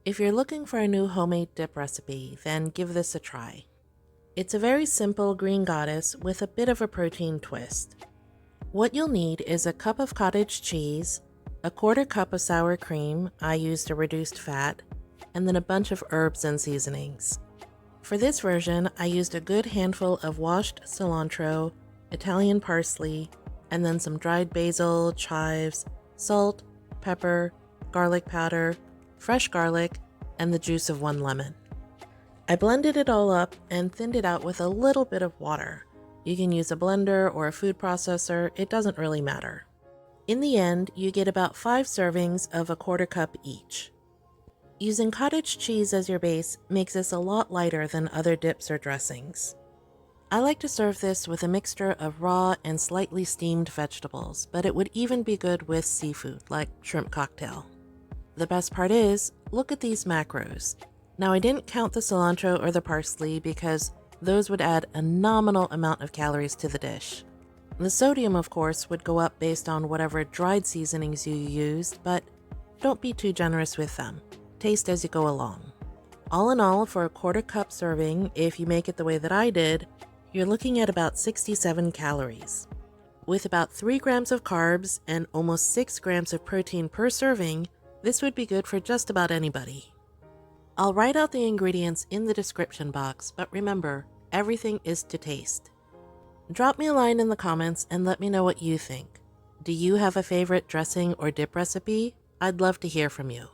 If you're looking for a new homemade dip recipe, then give this a try. It's a very simple green goddess with a bit of a protein twist. What you'll need is a cup of cottage cheese, a quarter cup of sour cream, I used a reduced fat, and then a bunch of herbs and seasonings. For this version, I used a good handful of washed cilantro, Italian parsley, and then some dried basil, chives, salt, pepper, garlic powder, fresh garlic, and the juice of 1 lemon. I blended it all up and thinned it out with a little bit of water. You can use a blender or a food processor, it doesn't really matter. In the end, you get about 5 servings of a quarter cup each. Using cottage cheese as your base makes this a lot lighter than other dips or dressings. I like to serve this with a mixture of raw and slightly steamed vegetables, but it would even be good with seafood like shrimp cocktail. The best part is, look at these macros. Now I didn't count the cilantro or the parsley because those would add a nominal amount of calories to the dish. The sodium, of course, would go up based on whatever dried seasonings you used, but don't be too generous with them. Taste as you go along. All in all, for a quarter cup serving, if you make it the way that I did, you're looking at about 67 calories. With about 3 grams of carbs and almost 6 grams of protein per serving, this would be good for just about anybody. I'll write out the ingredients in the description box, but remember, everything is to taste. Drop me a line in the comments and let me know what you think. Do you have a favorite dressing or dip recipe? I'd love to hear from you.